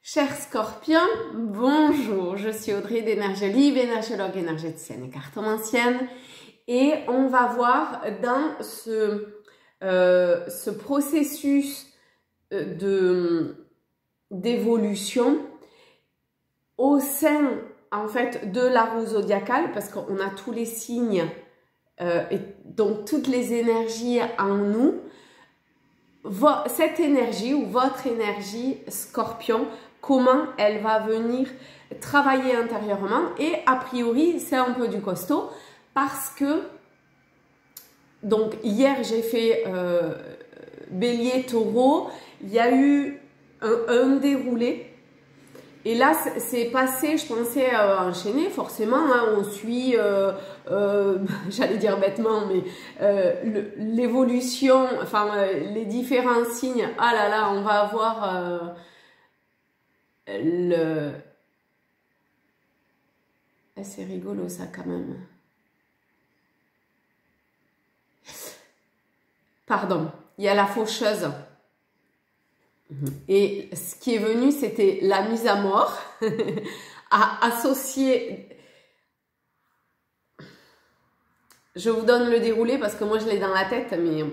Chers scorpions, bonjour, je suis Audrey d'Énergie Libre, énergéologue énergéticienne et cartomancienne, et on va voir dans ce processus d'évolution au sein en fait de la roue zodiacale, parce qu'on a tous les signes et donc toutes les énergies en nous. Cette énergie ou votre énergie scorpion, comment elle va venir travailler intérieurement, et a priori c'est un peu du costaud parce que donc hier j'ai fait bélier taureau, il y a eu un déroulé et là c'est passé, je pensais enchaîner forcément, hein, on suit j'allais dire bêtement, mais l'évolution, enfin les différents signes. Ah là là, on va avoir c'est rigolo ça quand même. Pardon, il y a la faucheuse. Et ce qui est venu, c'était la mise à mort, à associer. Je vous donne le déroulé parce que moi je l'ai dans la tête, mais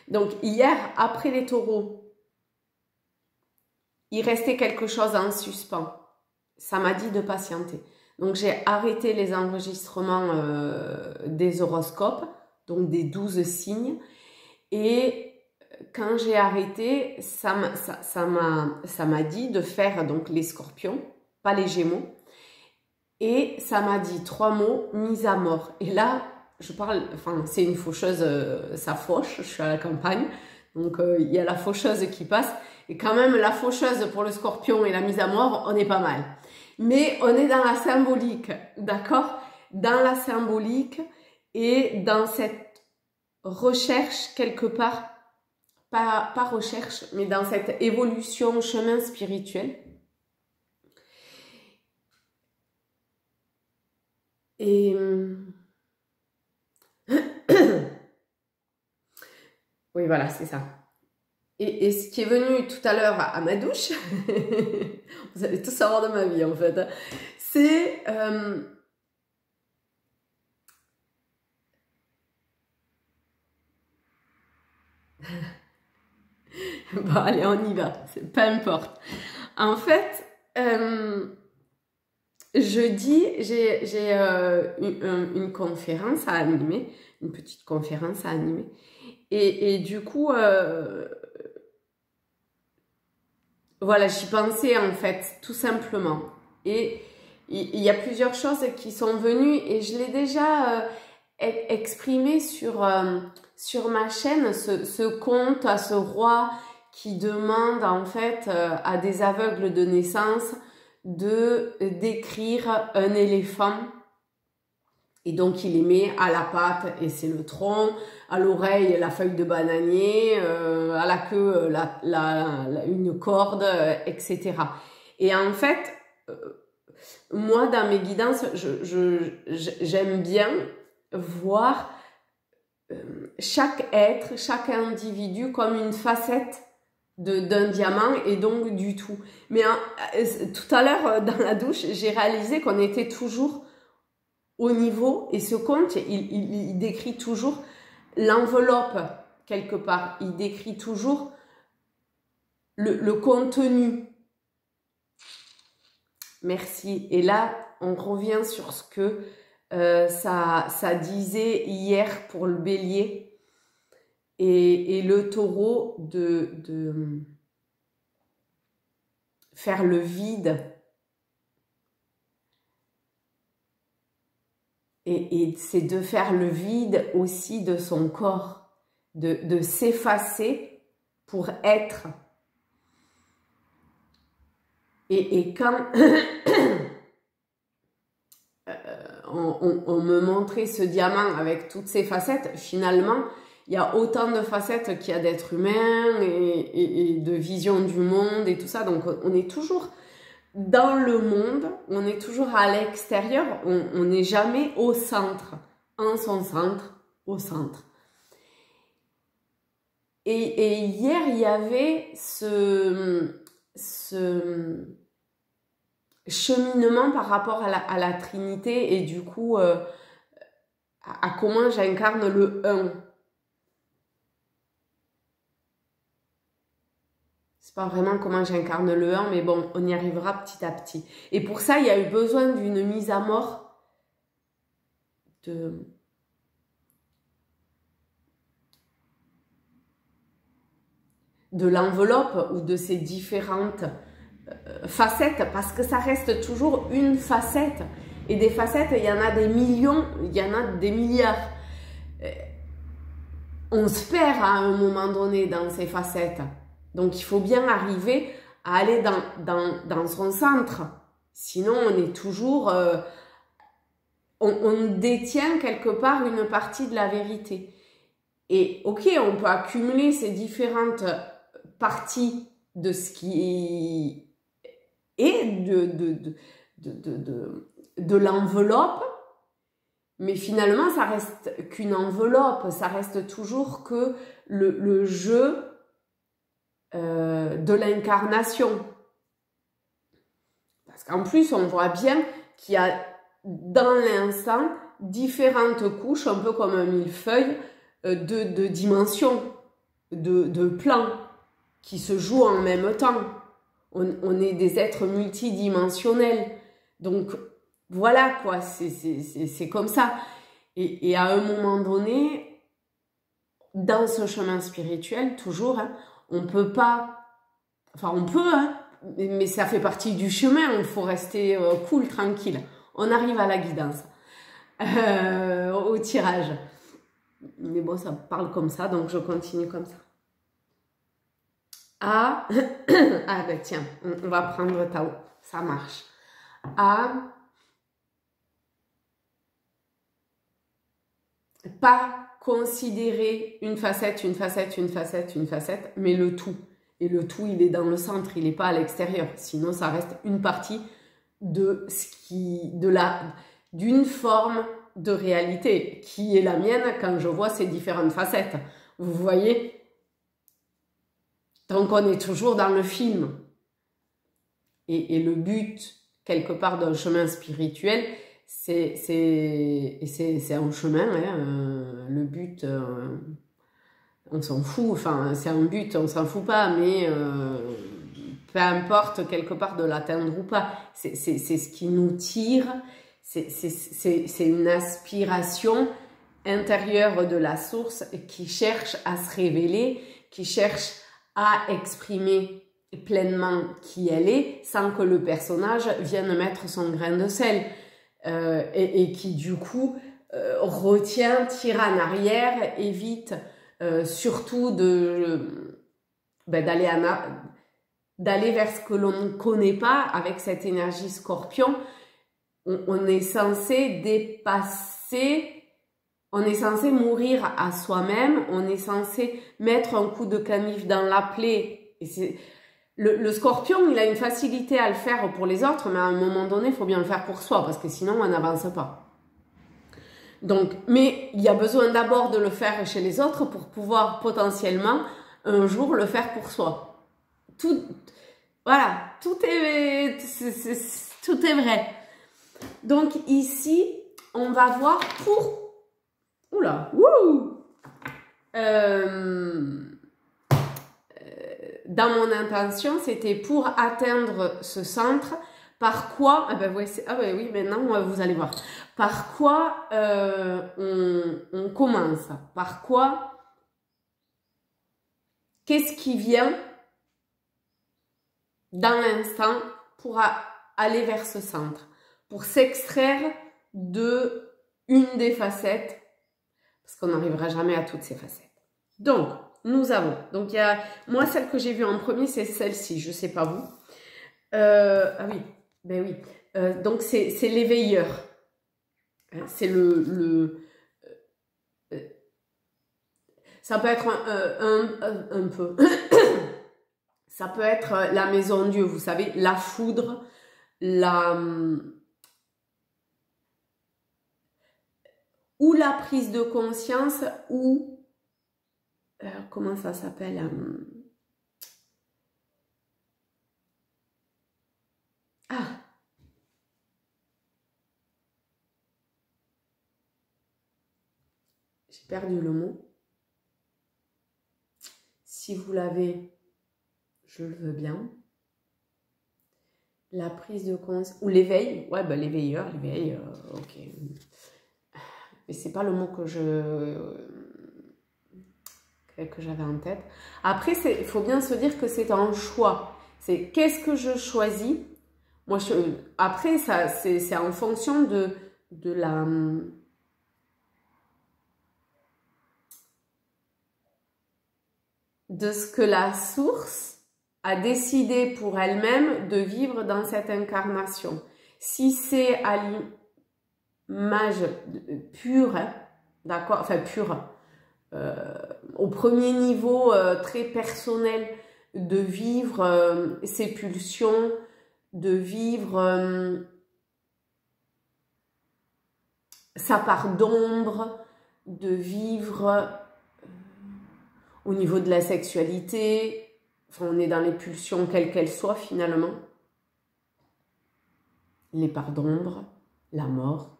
donc hier, après les taureaux, il restait quelque chose en suspens. Ça m'a dit de patienter. Donc j'ai arrêté les enregistrements des horoscopes, donc des 12 signes, et quand j'ai arrêté, ça m'a dit de faire donc les scorpions, pas les gémeaux, et ça m'a dit 3 mots, mise à mort. Et là, je parle, enfin c'est une faucheuse, ça fauche, je suis à la campagne, donc il y a la faucheuse qui passe, et quand même la faucheuse pour le scorpion et la mise à mort, on est pas mal. Mais on est dans la symbolique, d'accord? Dans la symbolique et dans cette recherche quelque part, pas recherche, mais dans cette évolution, chemin spirituel. Et oui, voilà, c'est ça. Et ce qui est venu tout à l'heure à ma douche, vous allez tout savoir de ma vie en fait, c'est bon, allez, on y va, peu importe. En fait, jeudi, j'ai une conférence à animer, une petite conférence à animer. Et du coup, voilà, j'y pensais en fait, tout simplement. Et il y a plusieurs choses qui sont venues et je l'ai déjà exprimé sur ma chaîne, ce conte à ce roi qui demande en fait à des aveugles de naissance de décrire un éléphant. Et donc, il les met à la patte, et c'est le tronc, à l'oreille, la feuille de bananier, à la queue, une corde, etc. Et en fait, moi, dans mes guidances, j'aime bien voir chaque être, chaque individu comme une facette d'un diamant et donc du tout. Mais tout à l'heure, dans la douche, j'ai réalisé qu'on était toujours au niveau, et ce conte, il décrit toujours l'enveloppe quelque part, il décrit toujours le contenu. Merci. Et là, on revient sur ce que ça disait hier pour le bélier et le taureau de faire le vide. Et c'est de faire le vide aussi de son corps, de s'effacer pour être. Et quand on me montrait ce diamant avec toutes ses facettes, finalement, il y a autant de facettes qu'il y a d'êtres humains et de vision du monde et tout ça. Donc on est toujours dans le monde, on est toujours à l'extérieur, on n'est jamais au centre, en son centre, au centre. Et hier, il y avait cheminement par rapport à la Trinité et du coup à comment j'incarne le 1. C'est pas vraiment comment j'incarne le 1, mais bon, on y arrivera petit à petit. Et pour ça, il y a eu besoin d'une mise à mort de l'enveloppe ou de ces différentes facettes, parce que ça reste toujours une facette. Et des facettes, il y en a des millions, il y en a des milliards. On se perd à un moment donné dans ces facettes. Donc il faut bien arriver à aller dans son centre. Sinon, on est toujours... on détient quelque part une partie de la vérité. Et ok, on peut accumuler ces différentes parties de ce qui est de l'enveloppe, mais finalement, ça reste qu'une enveloppe, ça reste toujours que le jeu de l'incarnation. Parce qu'en plus, on voit bien qu'il y a dans l'instant différentes couches, un peu comme un millefeuille, de dimensions, de plans qui se jouent en même temps. On est des êtres multidimensionnels. Donc, voilà quoi, c'est comme ça. Et à un moment donné, dans ce chemin spirituel, toujours, hein, on peut pas... Enfin, on peut, hein, mais ça fait partie du chemin, il faut rester cool, tranquille. On arrive à la guidance, au tirage. Mais bon, ça parle comme ça, donc je continue comme ça. Ah, ah ben tiens, on va prendre Tao, ça marche. Pas considérer une facette, mais le tout. Et le tout, il est dans le centre, il n'est pas à l'extérieur. Sinon, ça reste une partie d'une forme de réalité qui est la mienne quand je vois ces différentes facettes. Vous voyez? Donc, on est toujours dans le film. Et le but, quelque part, d'un chemin spirituel, c'est un chemin, hein, le but, on s'en fout, enfin, c'est un but, on s'en fout pas, mais peu importe, quelque part, de l'atteindre ou pas. C'est ce qui nous tire, c'est une aspiration intérieure de la source qui cherche à se révéler, qui cherche à exprimer pleinement qui elle est, sans que le personnage vienne mettre son grain de sel, et qui du coup retient, tire en arrière, évite surtout d'aller vers ce que l'on ne connaît pas avec cette énergie scorpion. On est censé dépasser, on est censé mourir à soi-même, on est censé mettre un coup de canif dans la plaie. Et le scorpion, il a une facilité à le faire pour les autres, mais à un moment donné, il faut bien le faire pour soi, parce que sinon, on n'avance pas. Donc, mais il y a besoin d'abord de le faire chez les autres pour pouvoir potentiellement, un jour, le faire pour soi. Voilà, tout est vrai. Donc, ici, on va voir pour... Oula, wouh dans mon intention, c'était pour atteindre ce centre. Par quoi, oui, maintenant vous allez voir. Par quoi on commence? Par quoi? Qu'est-ce qui vient dans l'instant pour aller vers ce centre? Pour s'extraire de une des facettes, parce qu'on n'arrivera jamais à toutes ces facettes. Donc, nous avons, donc il y a, moi celle que j'ai vue en premier, c'est celle-ci, je sais pas vous. Ah oui, ben oui. Donc c'est l'éveilleur. C'est ça peut être un peu. Ça peut être la maison Dieu, vous savez, la foudre, ou la prise de conscience, ou comment ça s'appelle, J'ai perdu le mot. Si vous l'avez, je le veux bien. La prise de conscience, ou l'éveil, ouais, bah, l'éveil, ok. Mais c'est pas le mot que j'avais en tête. Après, il faut bien se dire que c'est un choix. C'est qu'est-ce que je choisis. Moi, après, c'est en fonction de ce que la source a décidé pour elle-même de vivre dans cette incarnation. Si c'est à l'image pure, hein, d'accord, enfin pure, au premier niveau très personnel, de vivre ses pulsions, de vivre sa part d'ombre, de vivre au niveau de la sexualité, enfin, on est dans les pulsions quelles qu'elles soient finalement, les parts d'ombre, la mort,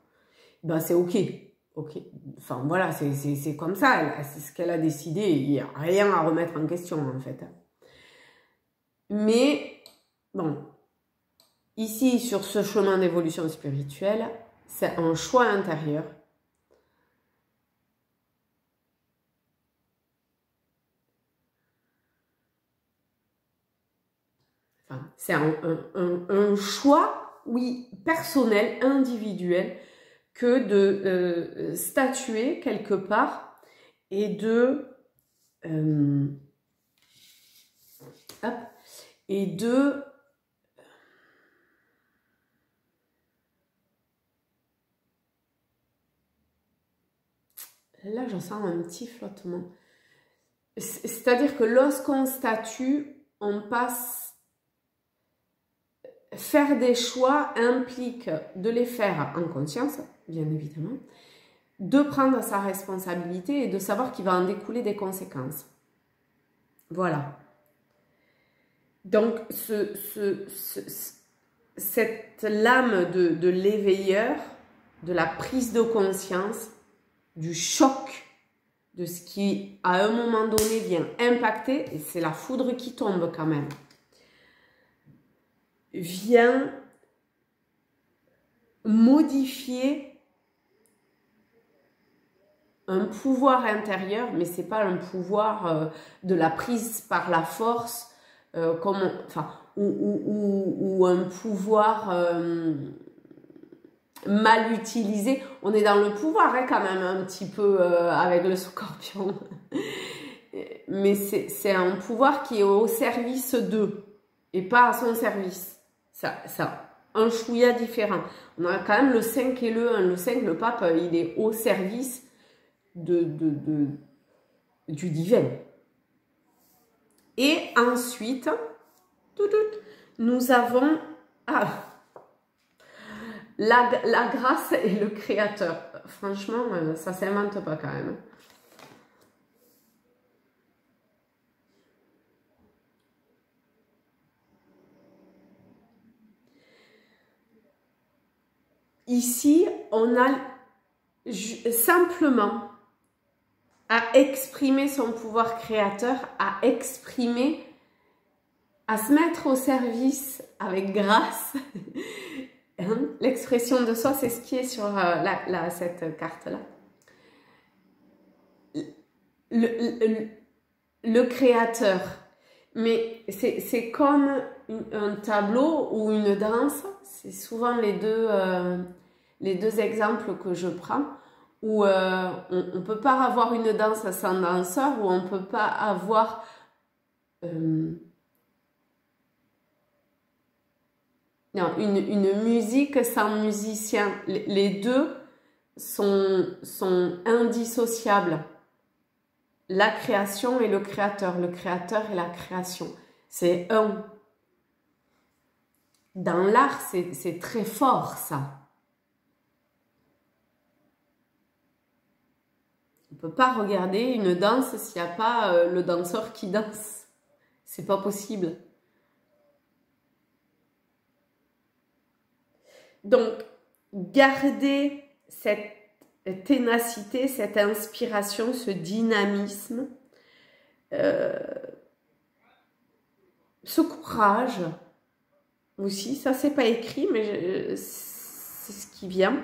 ben c'est ok. Ok, enfin voilà, c'est comme ça, c'est ce qu'elle a décidé, il n'y a rien à remettre en question en fait. Mais, bon, ici sur ce chemin d'évolution spirituelle, c'est un choix intérieur. Enfin, c'est un choix, oui, personnel, individuel, que de statuer quelque part et de là j'en sens un petit flottement, c'est-à-dire que lorsqu'on statue, on passe. Faire des choix implique de les faire en conscience, bien évidemment, de prendre sa responsabilité et de savoir qu'il va en découler des conséquences. Voilà. Donc, cette lame de l'éveilleur, de la prise de conscience, du choc, de ce qui, à un moment donné, vient impacter, et c'est la foudre qui tombe quand même, vient modifier un pouvoir intérieur, mais c'est pas un pouvoir de la prise par la force, ou un pouvoir mal utilisé. On est dans le pouvoir hein, quand même un petit peu avec le scorpion, mais c'est un pouvoir qui est au service d'eux et pas à son service. Ça un chouïa différent. On a quand même le 5 et le 1. Le 5, le pape, il est au service du divin. Et ensuite, nous avons la grâce et le créateur. Franchement, ça s'invente pas quand même. Ici, on a simplement à exprimer son pouvoir créateur, à exprimer, à se mettre au service avec grâce. L'expression de soi, c'est ce qui est sur cette carte-là. Le créateur. Mais c'est comme un tableau ou une danse. C'est souvent les deux exemples que je prends. Où on ne peut pas avoir une danse sans danseur, ou on ne peut pas avoir non, une musique sans musicien. Les deux sont indissociables. La création et le créateur et la création. C'est un. Dans l'art, c'est très fort ça. On ne peut pas regarder une danse s'il n'y a pas le danseur qui danse. C'est pas possible. Donc, garder ténacité, cette inspiration, ce dynamisme, ce courage aussi, ça c'est pas écrit, mais c'est ce qui vient,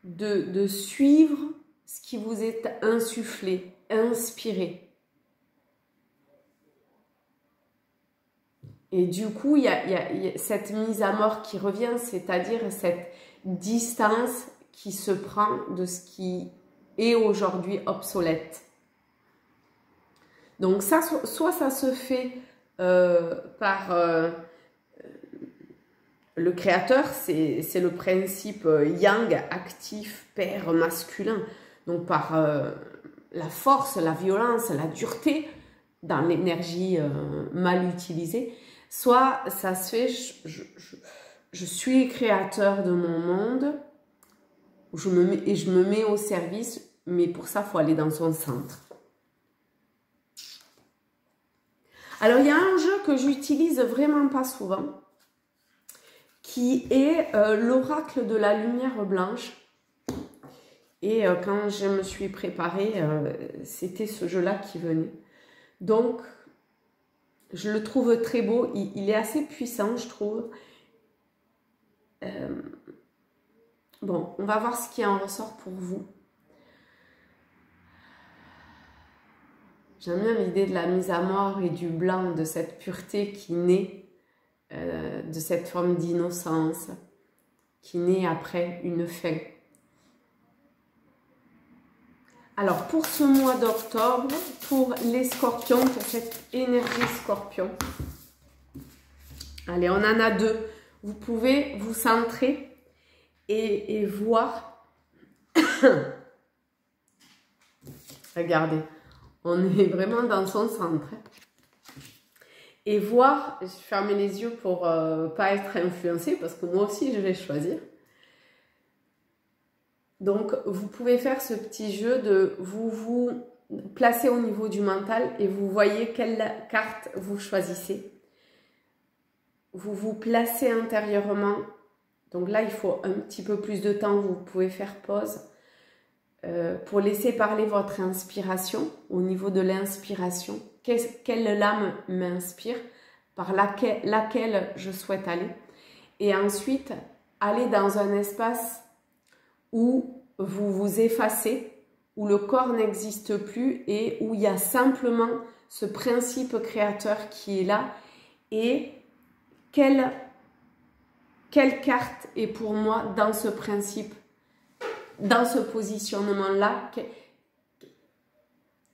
de suivre ce qui vous est insufflé, inspiré. Et du coup, il y a cette mise à mort qui revient, c'est-à-dire cette distance qui se prend de ce qui est aujourd'hui obsolète. Donc ça, soit ça se fait par le créateur, c'est le principe yang, actif, père, masculin. Donc par la force, la violence, la dureté, dans l'énergie mal utilisée. Soit ça se fait, je suis créateur de mon monde, je me mets au service, mais pour ça, il faut aller dans son centre. Alors, il y a un jeu que j'utilise vraiment pas souvent, qui est l'oracle de la lumière blanche. Et quand je me suis préparée, c'était ce jeu-là qui venait. Donc, je le trouve très beau. Il est assez puissant, je trouve. Bon, on va voir ce qui en ressort pour vous. J'aime bien l'idée de la mise à mort et du blanc, de cette pureté qui naît, de cette forme d'innocence, qui naît après une fin. Alors, pour ce mois d'octobre, pour les scorpions, pour cette énergie scorpion, allez, on en a deux. Vous pouvez vous centrer et voir. Regardez, on est vraiment dans son centre. Et voir, je ferme les yeux pour pas être influencée, parce que moi aussi, je vais choisir. Donc, vous pouvez faire ce petit jeu de vous placer au niveau du mental et vous voyez quelle carte vous choisissez. Vous vous placez intérieurement. Donc là, il faut un petit peu plus de temps. Vous pouvez faire pause pour laisser parler votre inspiration. Au niveau de l'inspiration, quelle lame m'inspire, par laquelle je souhaite aller. Et ensuite, aller dans un espace où vous vous effacez, où le corps n'existe plus et où il y a simplement ce principe créateur qui est là. Et quelle carte est pour moi dans ce principe, dans ce positionnement-là?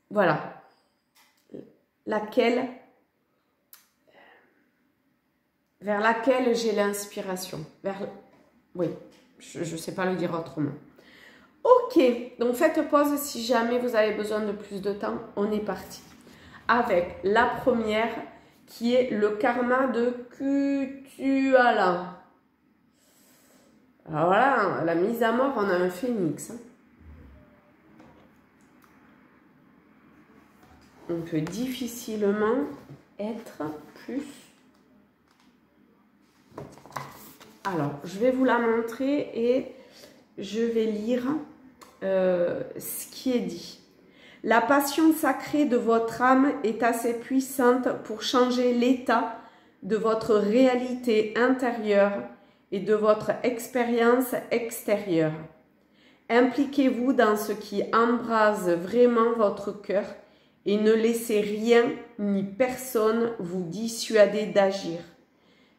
Voilà. Vers laquelle j'ai l'inspiration. Oui. Je ne sais pas le dire autrement. Ok, donc faites pause si jamais vous avez besoin de plus de temps. On est parti. Avec la première qui est le karma de Kutuala. Alors voilà, la mise à mort, on a un phénix. On peut difficilement être plus... Alors, je vais vous la montrer et je vais lire ce qui est dit. La passion sacrée de votre âme est assez puissante pour changer l'état de votre réalité intérieure et de votre expérience extérieure. Impliquez-vous dans ce qui embrase vraiment votre cœur et ne laissez rien ni personne vous dissuader d'agir.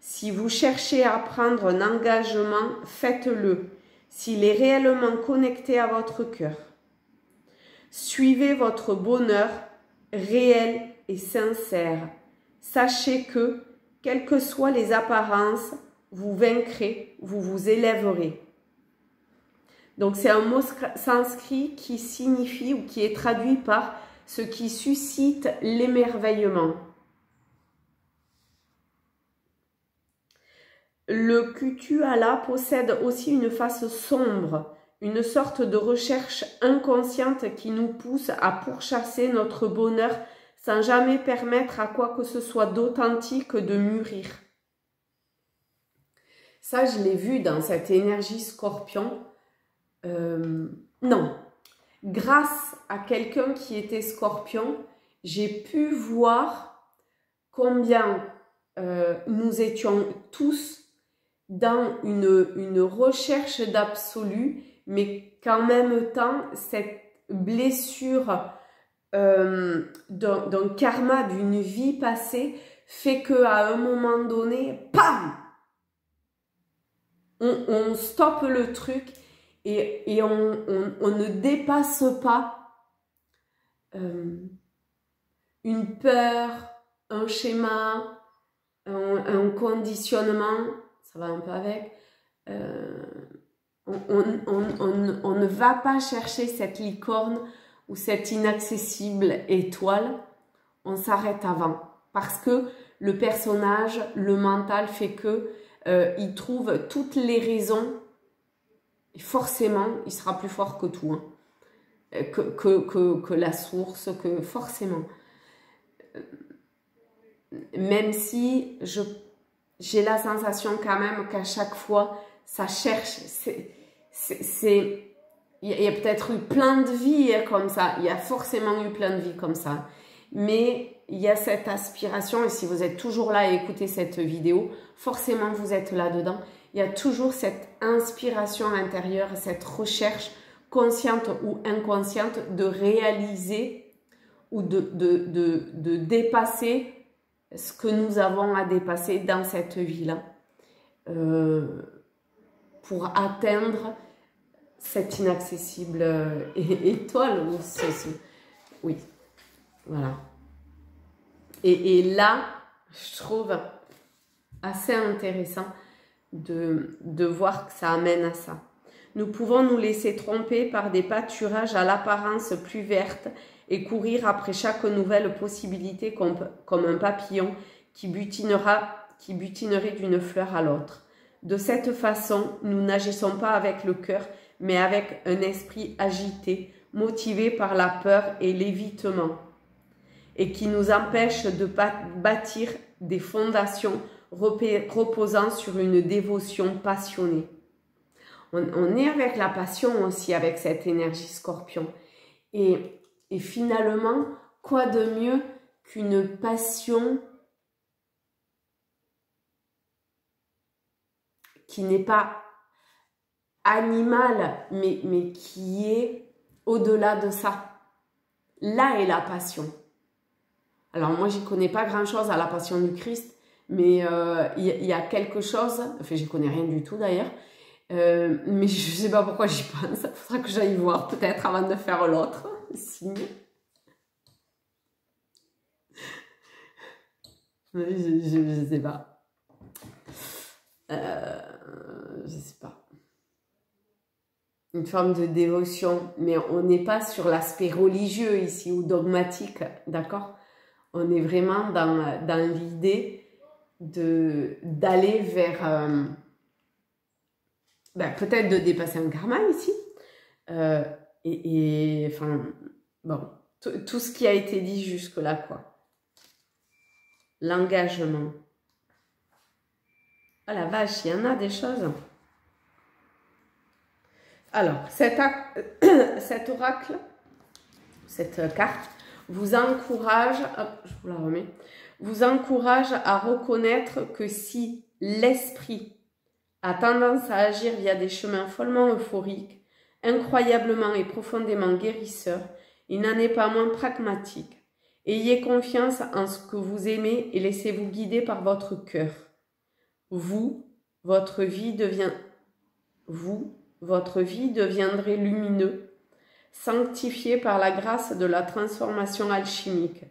Si vous cherchez à prendre un engagement, faites-le, s'il est réellement connecté à votre cœur. Suivez votre bonheur réel et sincère. Sachez que, quelles que soient les apparences, vous vaincrez, vous vous élèverez. Donc c'est un mot sanskrit qui signifie ou qui est traduit par ce qui suscite l'émerveillement. Le Kutuala possède aussi une face sombre, une sorte de recherche inconsciente qui nous pousse à pourchasser notre bonheur sans jamais permettre à quoi que ce soit d'authentique de mûrir. Ça, je l'ai vu dans cette énergie scorpion. non, grâce à quelqu'un qui était Scorpion, j'ai pu voir combien nous étions tous dans une recherche d'absolu, mais qu'en même temps, cette blessure d'un karma d'une vie passée fait qu'à un moment donné, pam, on stoppe le truc et on ne dépasse pas une peur, un schéma, un conditionnement, ça va un peu avec. On ne va pas chercher cette licorne ou cette inaccessible étoile, on s'arrête avant. Parce que le personnage, le mental fait que il trouve toutes les raisons et forcément, il sera plus fort que tout. Hein. Que la source, que forcément. Même si j'ai la sensation quand même qu'à chaque fois, ça cherche. Il y a peut-être eu plein de vies comme ça. Il y a forcément eu plein de vies comme ça. Mais il y a cette aspiration, et si vous êtes toujours là à écouter cette vidéo, forcément vous êtes là-dedans. Il y a toujours cette inspiration intérieure, cette recherche consciente ou inconsciente de réaliser ou de dépasser ce que nous avons à dépasser dans cette vie-là pour atteindre cette inaccessible étoile. Oui, voilà. Et là, je trouve assez intéressant de voir que ça amène à ça. Nous pouvons nous laisser tromper par des pâturages à l'apparence plus verte et courir après chaque nouvelle possibilité comme un papillon qui butinerait d'une fleur à l'autre. De cette façon, nous n'agissons pas avec le cœur, mais avec un esprit agité, motivé par la peur et l'évitement, et qui nous empêche de bâtir des fondations reposant sur une dévotion passionnée. On est avec la passion aussi, avec cette énergie Scorpion. Et finalement, quoi de mieux qu'une passion qui n'est pas animale, mais qui est au-delà de ça. Là est la passion. Alors moi, j'y connais pas grand-chose à la passion du Christ, mais il y a quelque chose, enfin j'y connais rien du tout d'ailleurs, mais je sais pas pourquoi j'y pense, il faudra que j'aille voir peut-être avant de faire l'autre signe. Je sais pas. Je sais pas. Une forme de dévotion, mais on n'est pas sur l'aspect religieux ici ou dogmatique, d'accord? On est vraiment dans l'idée d'aller vers peut-être de dépasser un karma ici enfin bon, tout ce qui a été dit jusque là, quoi. L'engagement. Oh la vache, il y en a des choses. Alors cet oracle, cette carte vous encourage, hop, je vous la remets, vous encourage à reconnaître que si l'esprit a tendance à agir via des chemins follement euphoriques, incroyablement et profondément guérisseurs, il n'en est pas moins pragmatique. Ayez confiance en ce que vous aimez et laissez-vous guider par votre cœur. Votre vie deviendrez lumineux, sanctifié par la grâce de la transformation alchimique.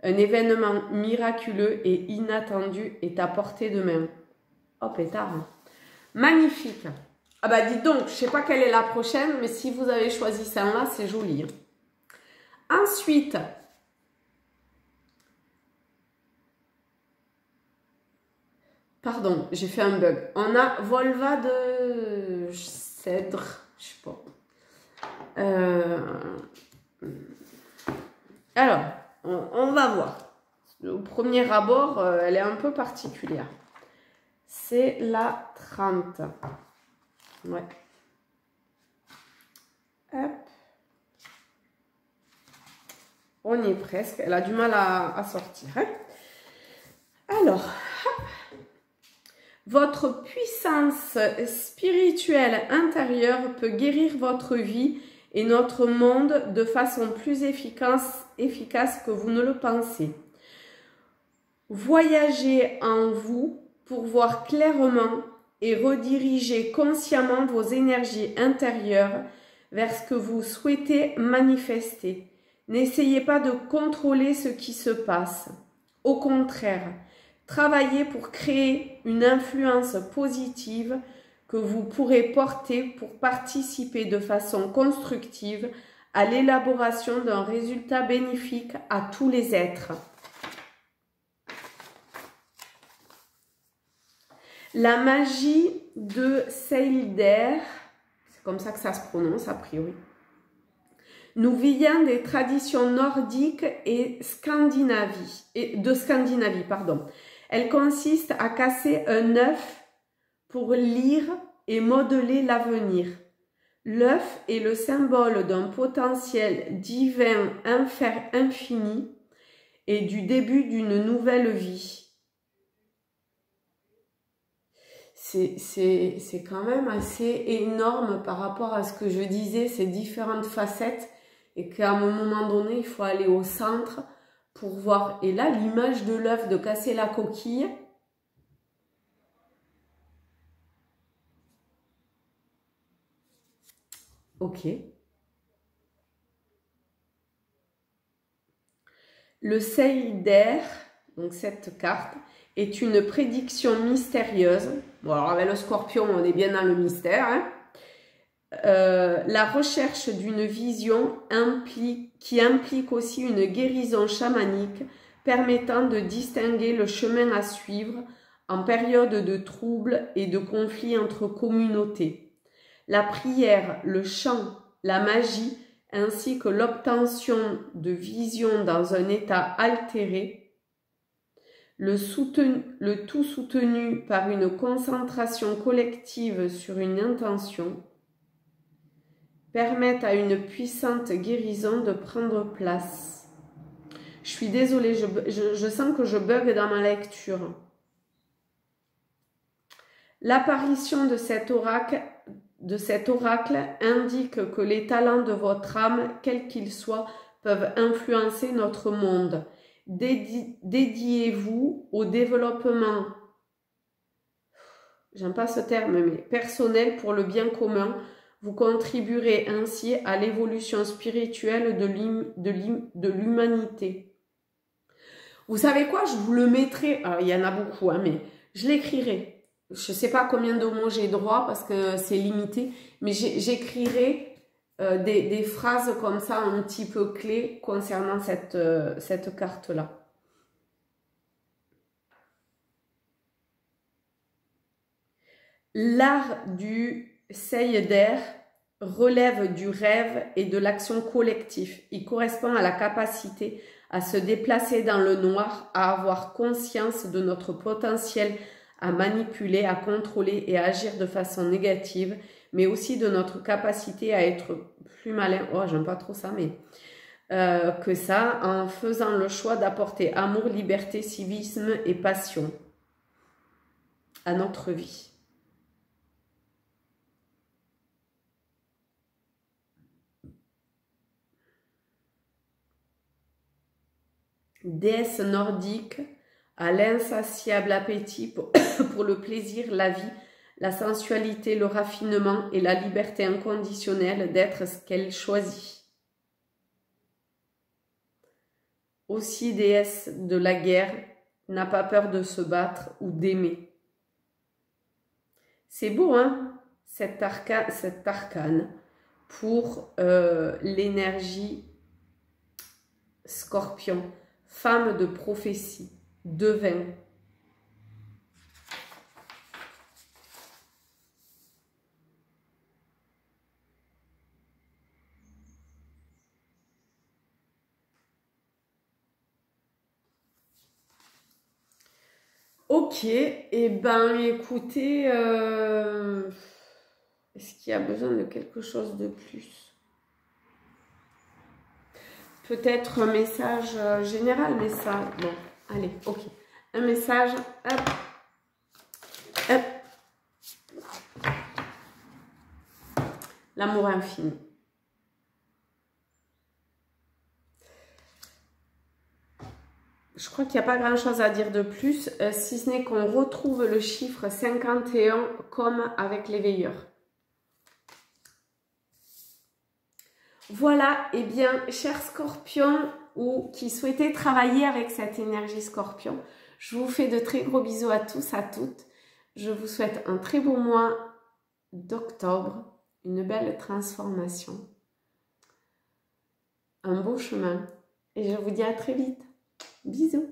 Un événement miraculeux et inattendu est à portée de main. Oh pétard! Magnifique! Ah bah dites donc, je sais pas quelle est la prochaine, mais si vous avez choisi celle-là, c'est joli. Ensuite, pardon, j'ai fait un bug. On a Volva de cèdre, je sais pas. Alors, on va voir. Au premier abord, elle est un peu particulière. C'est la 30. Ouais. Hop. On y est presque. Elle a du mal à sortir. Hein. Alors, hop. Votre puissance spirituelle intérieure peut guérir votre vie et notre monde de façon plus efficace que vous ne le pensez. Voyagez en vous pour voir clairement et rediriger consciemment vos énergies intérieures vers ce que vous souhaitez manifester. N'essayez pas de contrôler ce qui se passe. Au contraire, travaillez pour créer une influence positive que vous pourrez porter pour participer de façon constructive à l'élaboration d'un résultat bénéfique à tous les êtres. La magie de Seilder, c'est comme ça que ça se prononce a priori, nous vient des traditions nordiques et de Scandinavie. Elle consiste à casser un œuf pour lire et modeler l'avenir. L'œuf est le symbole d'un potentiel divin infini et du début d'une nouvelle vie. C'est quand même assez énorme par rapport à ce que je disais, ces différentes facettes, et qu'à un moment donné, il faut aller au centre pour voir. Et là, l'image de l'œuf, de casser la coquille, ok. Le Seilder, donc cette carte, est une prédiction mystérieuse. Bon, alors avec le scorpion, on est bien dans le mystère. Hein. La recherche d'une vision qui implique aussi une guérison chamanique permettant de distinguer le chemin à suivre en période de troubles et de conflits entre communautés. La prière, le chant, la magie, ainsi que l'obtention de visions dans un état altéré, le tout soutenu par une concentration collective sur une intention, permettent à une puissante guérison de prendre place. Je suis désolée, je sens que je bug dans ma lecture. L'apparition de cet oracle indique que les talents de votre âme, quels qu'ils soient, peuvent influencer notre monde. Dédiez-vous au développement, j'aime pas ce terme, mais personnel pour le bien commun. Vous contribuerez ainsi à l'évolution spirituelle de l'humanité. Vous savez quoi? Je vous le mettrai, alors, il y en a beaucoup, hein, mais je l'écrirai. Je ne sais pas combien de mots j'ai droit parce que c'est limité, mais j'écrirai des phrases comme ça un petit peu clés concernant cette carte-là. L'art du Seilder relève du rêve et de l'action collective. Il correspond à la capacité à se déplacer dans le noir, à avoir conscience de notre potentiel à manipuler, à contrôler et à agir de façon négative, mais aussi de notre capacité à être plus malin, oh j'aime pas trop ça, mais que ça, en faisant le choix d'apporter amour, liberté, civisme et passion à notre vie. Déesse nordique, à l'insatiable appétit pour le plaisir, la vie, la sensualité, le raffinement et la liberté inconditionnelle d'être ce qu'elle choisit. Aussi déesse de la guerre, n'a pas peur de se battre ou d'aimer. C'est beau, hein, cet arcane pour l'énergie Scorpion, femme de prophétie, devin. Ok, et ben écoutez, est-ce qu'il y a besoin de quelque chose de plus? peut-être un message général, mais ça, bon, allez, ok. Un message, hop, hop. L'amour infini. Je crois qu'il n'y a pas grand-chose à dire de plus, si ce n'est qu'on retrouve le chiffre 51 comme avec les veilleurs. Voilà, et bien, chers scorpions ou qui souhaitaient travailler avec cette énergie scorpion, je vous fais de très gros bisous à tous, à toutes. Je vous souhaite un très beau mois d'octobre, une belle transformation, un beau chemin. Et je vous dis à très vite. Bisous.